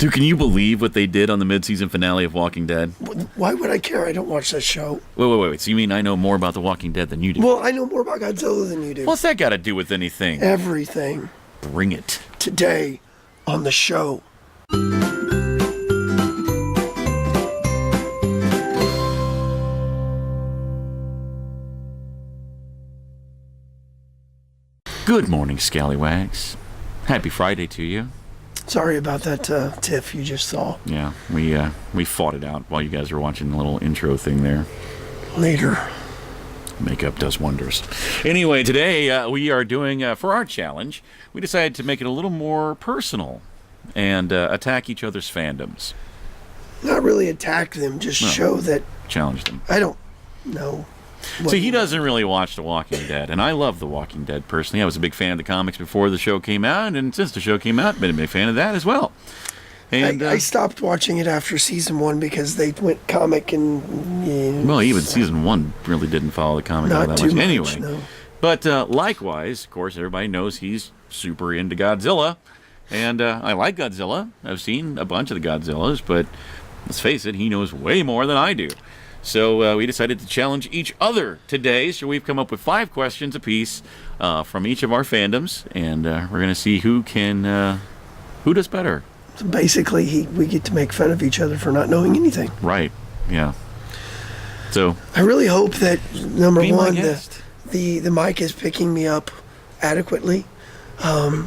Dude, can you believe what they did on the mid-season finale of Walking Dead? Why would I care? I don't watch that show. Wait. So you mean I know more about The Walking Dead than you do? Well, I know more about Godzilla than you do. What's that got to do with anything? Everything. Bring it. Today on the show. Good morning, scallywags. Happy Friday to you. Sorry about that tiff you just saw. Yeah, we fought it out while you guys were watching the little intro thing there. Later. Makeup does wonders. Anyway, today we are doing, for our challenge, we decided to make it a little more personal and attack each other's fandoms. Not really attack them, just show that... Challenge them. I don't know. See, he doesn't really watch The Walking Dead, and I love The Walking Dead personally. I was a big fan of the comics before the show came out, and since the show came out, I've been a big fan of that as well. And I stopped watching it after season 1 because they went comic and... Yeah, well, even season 1 really didn't follow the comic all that much anyway. No. But likewise, of course, everybody knows he's super into Godzilla, and I like Godzilla. I've seen a bunch of the Godzillas, but let's face it, he knows way more than I do. So we decided to challenge each other today. So we've come up with 5 questions apiece from each of our fandoms, and we're going to see who does better. So basically, we get to make fun of each other for not knowing anything. Right. Yeah. So I really hope that number be my one, guest. the mic is picking me up adequately,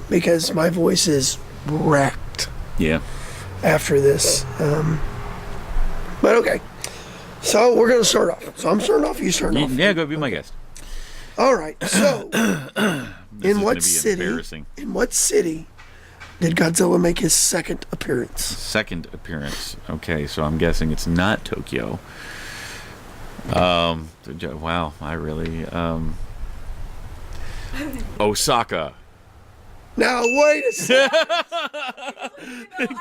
because my voice is wrecked. Yeah. After this, but okay. So we're going to start off. So I'm starting off, you starting off. Yeah, go be my guest. All right. So, in what city did Godzilla make his second appearance? Second appearance. Okay, so I'm guessing it's not Tokyo. Wow, I really... Osaka. Now, wait a second.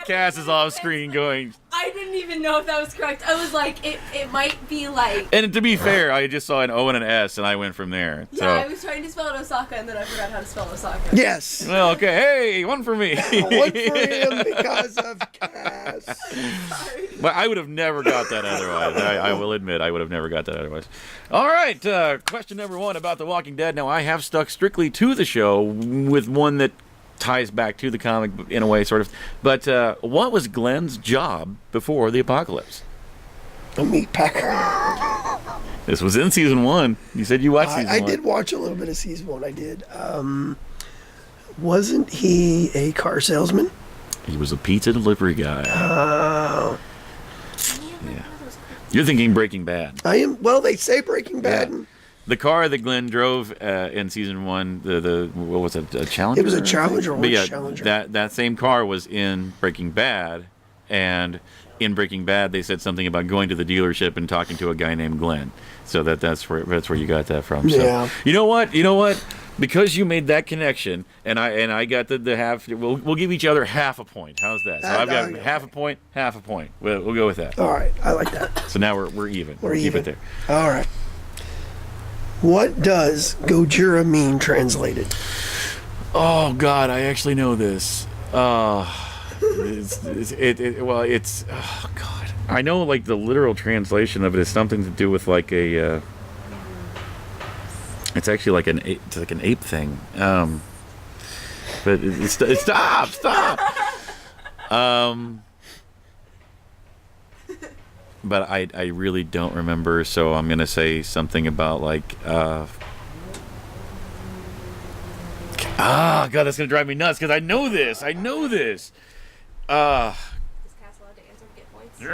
Cass is off screen going... I didn't even know if that was correct. I was like, it might be like... And to be fair, I just saw an O and an S, and I went from there. Yeah, so. I was trying to spell it Osaka, and then I forgot how to spell Osaka. Yes. Well, okay. Hey, one for me. One for him because of Cass. Sorry. But I would have never got that otherwise. I will admit, I would have never got that otherwise. All right, question number 1 about The Walking Dead. Now, I have stuck strictly to the show with one that ties back to the comic in a way, sort of. But what was Glenn's job before the apocalypse? A meat packer. This was in season 1. You said you watched season 1. I did watch a little bit of season 1. I did. Wasn't he a car salesman? He was a pizza delivery guy. Oh. Yeah. You're thinking Breaking Bad. I am. Well, they say Breaking Bad. Yeah. The car that Glenn drove in season 1, the what was it, a Challenger? It was a Challenger. But yeah, Challenger. that same car was in Breaking Bad, and in Breaking Bad they said something about going to the dealership and talking to a guy named Glenn. So that's where you got that from. So, yeah. You know what? Because you made that connection, and I got the half. We'll give each other half a point. How's that? So I've got half a point, half a point. We'll go with that. All right, I like that. So now we're even. We'll keep even. it there. All right. What does Gojira mean translated? Oh God, I actually know this. Oh God, I know like the literal translation of it is something to do with like a. It's actually like an ape thing. But stop. But I really don't remember, so I'm gonna say something about like God, that's gonna drive me nuts because I know this. Is Cass allowed to answer to get points? No,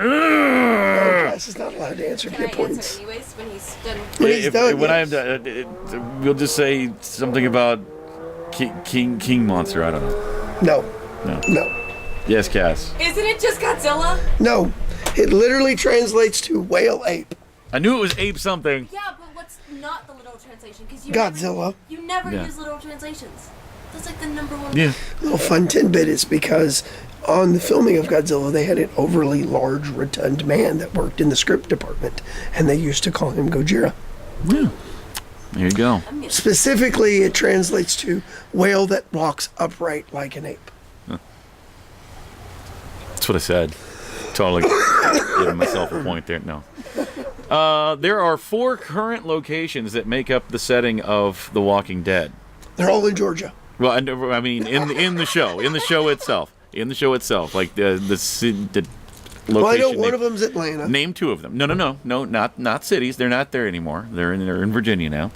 Cass is not allowed to answer to Can get I points. answer anyways when he's done? When he's done, when yes. I'm done, we'll just say something about King Monster. I don't know. No. Yes, Cass. Isn't it just Godzilla? No. It literally translates to whale ape. I knew it was ape something. Yeah, but what's not the literal translation? Because Godzilla. You never Yeah. use literal translations. That's like the number one. Yeah. Little fun tidbit is because on the filming of Godzilla, they had an overly large, rotund man that worked in the script department, and they used to call him Gojira. Yeah. There you go. Specifically, it translates to whale that walks upright like an ape. That's what I said. Totally giving myself a point there. No. There are 4 current locations that make up the setting of The Walking Dead. They're all in Georgia. Well, I mean, in the show itself, like the location. Well, I know one of them's Atlanta. Name 2 of them. No, not cities. They're not there anymore. They're in Virginia now.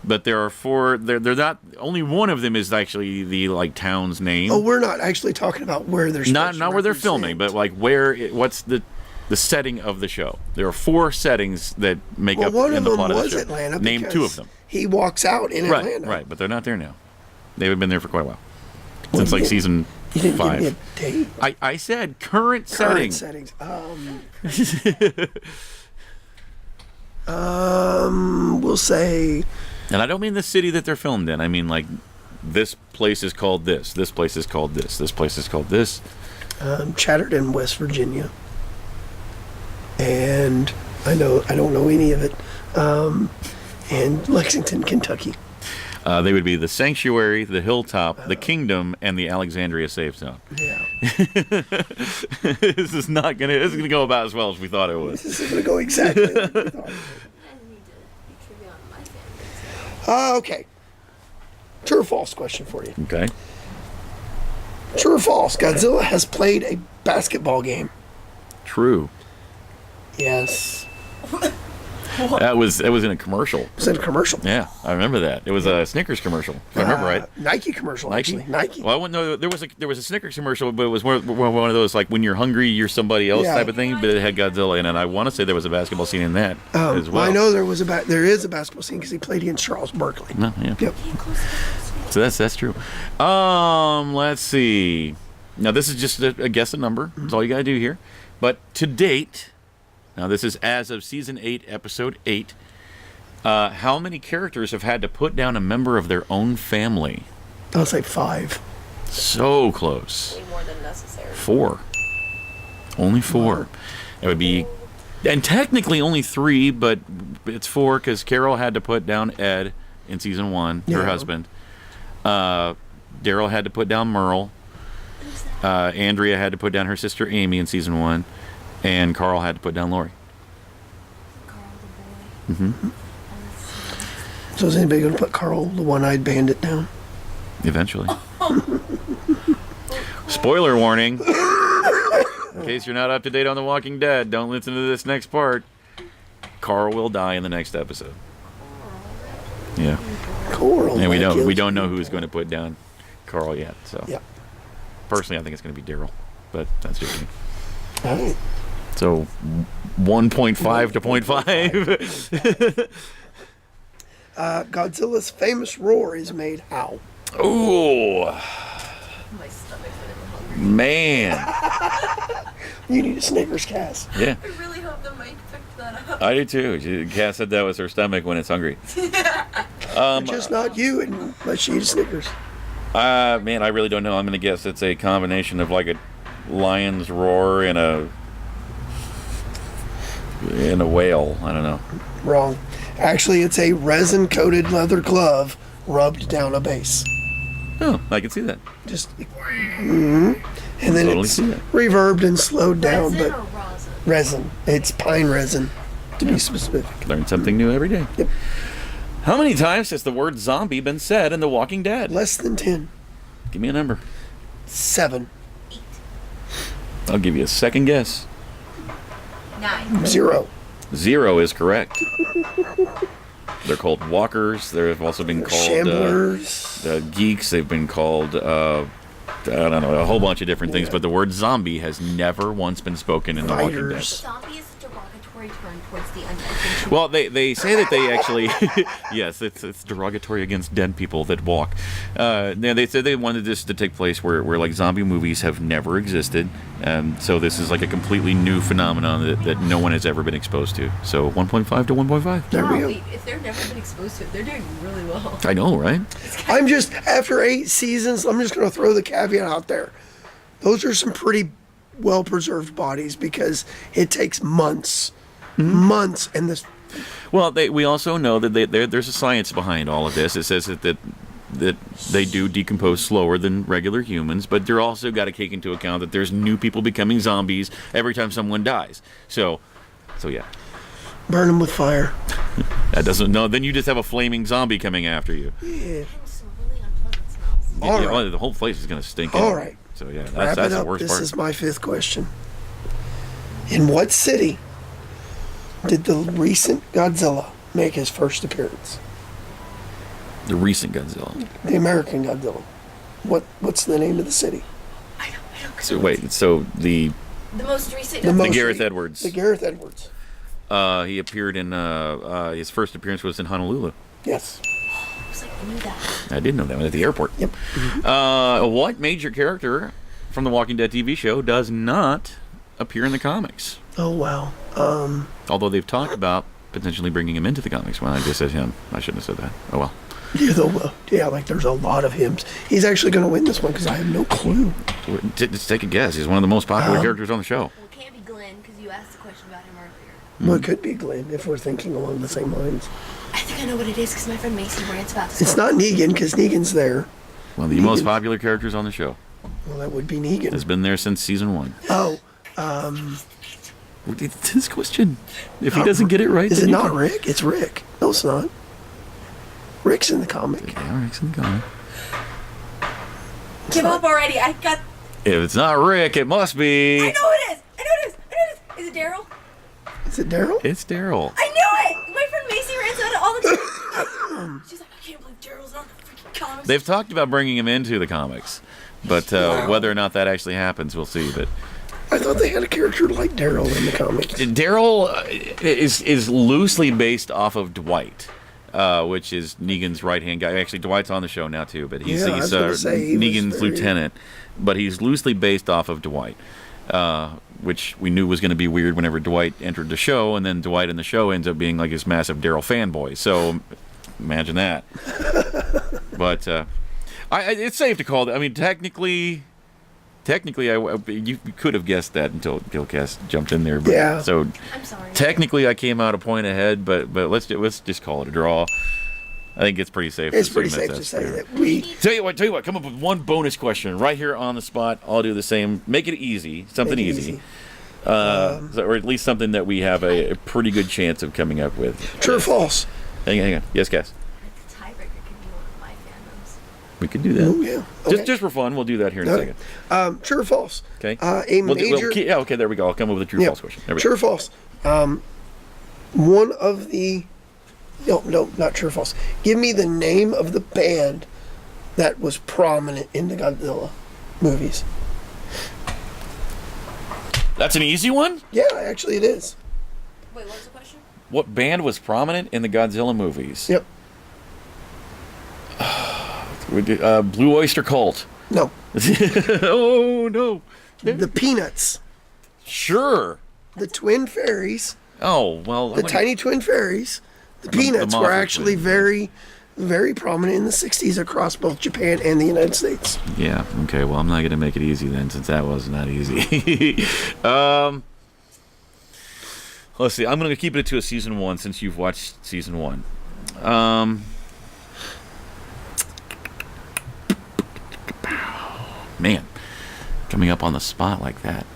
But there are 4. They're not. Only one of them is actually the like town's name. Oh, we're not actually talking about where they're not where they're filming, but like what's the setting of the show. There are 4 settings that make up in the plot of the show. Atlanta. Name 2 of them. He walks out in Atlanta. Right, but they're not there now. They haven't been there for quite a while. Since like season 5. You didn't give me a date. I said current settings. We'll say. And I don't mean the city that they're filmed in. I mean like this place is called this. This place is called this. This place is called this. Chatterton, West Virginia. And I don't know any of it. And Lexington, Kentucky. They would be the Sanctuary, the Hilltop, the Kingdom, and the Alexandria Safe Zone. Yeah. This is gonna go about as well as we thought it would. This is gonna go exactly like we thought. Okay. True or false question for you. Okay. True or false? Godzilla has played a basketball game. True. Yes. That was in a commercial. It was in a commercial. Yeah, I remember that. It was a Snickers commercial, if I remember right. Nike commercial, actually. Nike. Well, I wouldn't know. There was a Snickers commercial, but it was one of those like when you're hungry, you're somebody else type of thing. But it had Godzilla in it. And I want to say there was a basketball scene in that as well. I know there is a basketball scene because he played against Charles Barkley. No, yeah. Yep. So that's true. Let's see. Now this is just a guess a number. That's all you gotta do here. But to date. Now, this is as of Season 8, Episode 8. How many characters have had to put down a member of their own family? I'll say 5. So close. Way more than necessary. 4. Only 4. It would be... And technically only 3, but it's 4 because Carol had to put down Ed in Season 1, her husband. Daryl had to put down Merle. Andrea had to put down her sister Amy in Season 1. And Carl had to put down Lori. Carl the boy. Mm-hmm. So is anybody going to put Carl, the one-eyed bandit, down? Eventually. Spoiler warning. In case you're not up to date on The Walking Dead, don't listen to this next part. Carl will die in the next episode. Yeah. Carl. And we don't know who's going to put down Carl yet. So. Yeah. Personally, I think it's going to be Daryl, but that's just me. All right. So 1.5 to 0.5. Godzilla's famous roar is made how? Ooh, My stomach's getting hungry. man. You need a Snickers, Cass. Yeah, I really hope the mic picked that up. I do too. Cass said that was her stomach when it's hungry. Just not you unless you eat a Snickers. Man, I really don't know. I'm going to guess it's a combination of like a lion's roar and a whale. I don't know. Wrong. Actually, it's a resin-coated leather glove rubbed down a base. Oh, I can see that. Just, and then Totally it's see that. reverbed and slowed down, Resin but or rosin? resin. It's pine resin, to be specific. Learn something new every day. Yep. How many times has the word zombie been said in The Walking Dead? Less than 10. Give me a number. 7. I'll give you a second guess. 9. 0. 0 is correct. They're called walkers. They've also been called Shamblers. geeks. They've been called I don't know, a whole bunch of different things. But the word zombie has never once been spoken in The Walking Dead. Fighters. Zombie is a derogatory term towards the undead. Well, they say that they actually yes, it's derogatory against dead people that walk. They said they wanted this to take place where like zombie movies have never existed, so this is like a completely new phenomenon that no one has ever been exposed to. So 1.5 to 1.5. There we go. If they've never been exposed to it, they're doing really well. I know, right? I'm just, after 8 seasons, I'm just going to throw the caveat out there. Those are some pretty well-preserved bodies because it takes months. Months, and this... Well, we also know that there's a science behind all of this. It says that that they do decompose slower than regular humans, but they're also got to take into account that there's new people becoming zombies every time someone dies. So yeah. Burn them with fire. That doesn't. No, then you just have a flaming zombie coming after you. Yeah. Some really unpleasant smells. All Yeah, right. well, the whole place is going to stink. All out. right. So yeah, Wrap that's it the up. worst This part. is my 5th question. In what city did the recent Godzilla make his first appearance? The recent Godzilla. The American Godzilla. What's the name of the city? I know. So wait, so the The most recent. The most Gareth Edwards. The Gareth Edwards. He appeared in his first appearance was in Honolulu. Yes. I was like, I knew that. I did know that one at the airport. Yep. What major character from the Walking Dead TV show does not appear in the comics? Oh wow. Although they've talked about potentially bringing him into the comics. Well, I just said him. I shouldn't have said that. Oh well. Yeah, like there's a lot of him. He's actually going to win this one because I have no clue. Just take a guess. He's one of the most popular characters on the show. Well, it can't be Glenn because you asked the question about him earlier. Well, it could be Glenn if we're thinking along the same lines. I think I know what it is because my friend Macy rants about this. It's not Negan because Negan's there. One of the most popular characters on the show. Well, that would be Negan. Has been there since season 1. Oh, It's his question. If he doesn't get it right, is then it you not can- Rick? It's Rick. No, it's not. Rick's in the comic. Yeah, Rick's in the comic. Give up already. I got. If it's not Rick, it must be. I know it is. I know it is. I know it is. Is it Daryl? Is it Daryl? It's Daryl. I knew it. My friend Macy rants about it all the time. She's like, I can't believe Daryl's not in the freaking comics. They've talked about bringing him into the comics, but whether or not that actually happens, we'll see. But I thought they had a character like Daryl in the comics. Daryl is loosely based off of Dwight, which is Negan's right-hand guy. Actually, Dwight's on the show now too, but he's, Yeah, I was gonna say, he was Negan's very- lieutenant. But he's loosely based off of Dwight, which we knew was going to be weird whenever Dwight entered the show, and then Dwight in the show ends up being like this massive Daryl fanboy. So imagine that. But it's safe to call that. I mean, technically, you could have guessed that until Gilcast jumped in there. But, Yeah. So I'm sorry. technically, I came out a point ahead, but let's just call it a draw. I think it's pretty safe. It's to pretty assume safe to that's say fair. that we. Tell you what, come up with one bonus question right here on the spot. I'll do the same. Make it easy, something Make it easy. easy. Or at least something that we have a pretty good chance of coming up with. True or false? Hang on. Yes, Cass. The tiebreaker could be one of my fandoms. We could do that. Oh, yeah. Okay. Just for fun, we'll do that here in a Okay. second. True or false? Okay. A major. yeah, okay, there we go. I'll come up with a true Yeah. false question. There we True go. or false? One of the. No, not true or false. Give me the name of the band that was prominent in the Godzilla movies. That's an easy one? Yeah, actually it is. Wait, what was the question? What band was prominent in the Godzilla movies? Yep. Blue Oyster Cult. No. Oh, no. The Peanuts. Sure. The Twin Fairies. Oh, well. The tiny twin fairies. The Peanuts were Mafia actually twins. very, very prominent in the 60s across both Japan and the United States. Yeah, okay, well, I'm not going to make it easy then, since that was not easy. Let's see, I'm going to keep it to a season 1, since you've watched season 1. Man, coming up on the spot like that.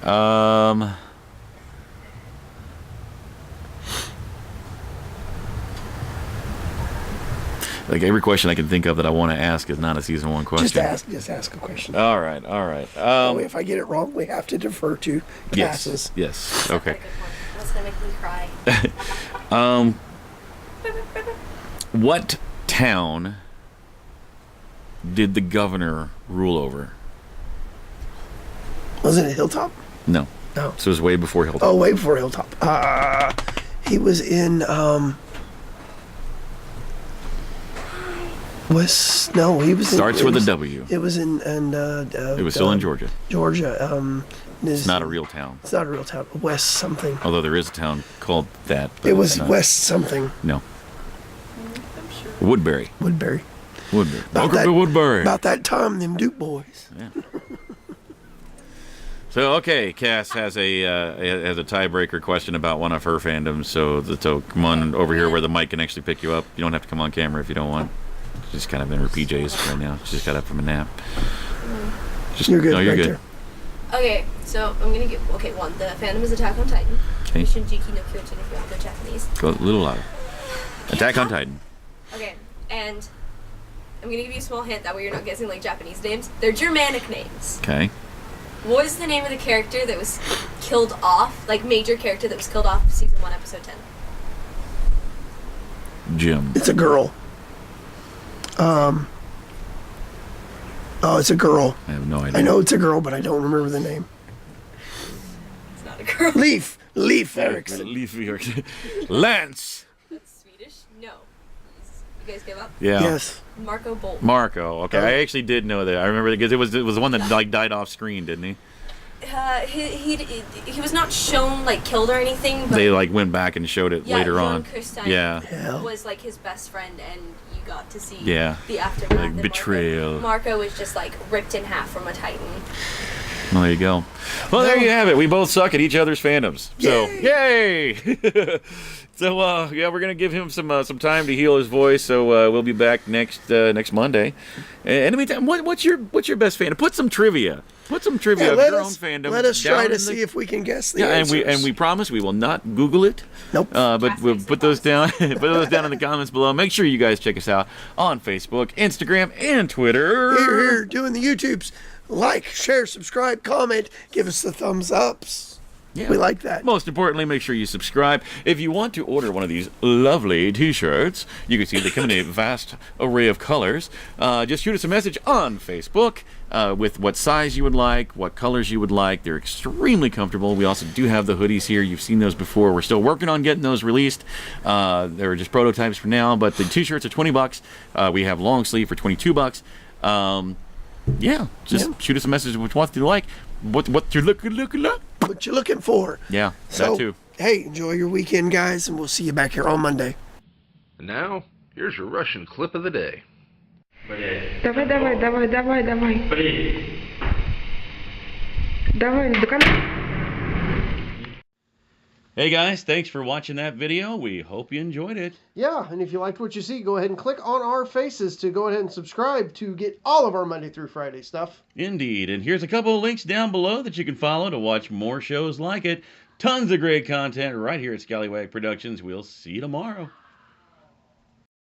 Like every question I can think of that I want to ask is not a season 1 question. Just ask a question. All right. If I get it wrong, we have to defer to Cass's. Yes. Okay. Good one. What's gonna make me cry? What town did the governor rule over? Wasn't it Hilltop? No. No. So it was way before Hilltop. Oh, way before Hilltop. He was in he was Starts in, with a it was- W. It was in It was still in Georgia. Georgia. It's not a real town. It's not a real town. West something. Although there is a town called that. but It it's was not. West something. No. I'm sure. Woodbury. Woodbury. Woodbury. About Welcome that- to Woodbury. About that time, them Duke boys. Yeah. So okay, Cass has a tiebreaker question about one of her fandoms. So come on over here where the mic can actually pick you up. You don't have to come on camera if you don't want. Just kind of in her PJs right now. She just got up from a nap. Just, You're good. No, you're right good. Mm. Okay, so I'm gonna give. Okay, one. The fandom is Attack on Titan. Okay. Shinjiki no Kyojin if you want the Japanese. Go a little louder. Attack on Titan. Okay, and I'm gonna give you a small hint. That way you're not guessing like Japanese names. They're Germanic names. Okay. What is the name of the character that was killed off? Like major character that was killed off season 1, episode 10. Jim. It's a girl. Oh, it's a girl. I have no idea. I know it's a girl, but I don't remember the name. It's not a girl. Leaf Erickson. Lance. That's Swedish? No. You guys give up? Yeah. Yes. Marco Bolt. Marco. Okay, I actually did know that. I remember because it was the one that like died off screen, didn't he? He was not shown like killed or anything, but They like went back and showed it later young on. Christine Yeah. was like his best friend, and you got to see Yeah. the aftermath. Like and betrayal. Marco was just like ripped in half from a Titan. Well, there you go. Well, there you have it. We both suck at each other's fandoms. So, yay! So, yeah, we're gonna give him some time to heal his voice. So we'll be back next Monday. And in the meantime, what's your best fandom? Put some trivia. Put some trivia of your own fandom. Let us down try to in see if we can guess the Yeah, answers. and we promise we will not Google it. Nope. But we'll put those down. Put those down in the comments below. Make sure you guys check us out on Facebook, Instagram, and Twitter. Here, doing the YouTubes. Like, share, subscribe, comment, give us the thumbs ups. Yeah. We like that. Most importantly, make sure you subscribe. If you want to order one of these lovely T-shirts, you can see they come in a vast array of colors. Just shoot us a message on Facebook with what size you would like, what colors you would like. They're extremely comfortable. We also do have the hoodies here. You've seen those before. We're still working on getting those released. They're just prototypes for now, but the T-shirts are $20. We have long sleeve for $22. Yeah, just shoot us a message with what you like, what you're looking. What you're looking for. Yeah, So, that too. hey, enjoy your weekend, guys, and we'll see you back here on Monday. And now, here's your Russian clip of the day. Давай, давай, давай, давай, давай. Давай, доконай. Hey guys, thanks for watching that video. We hope you enjoyed it. Yeah, and if you liked what you see, go ahead and click on our faces to go ahead and subscribe to get all of our Monday through Friday stuff. Indeed, and here's a couple of links down below that you can follow to watch more shows like it. Tons of great content right here at Scallywag Productions. We'll see you tomorrow.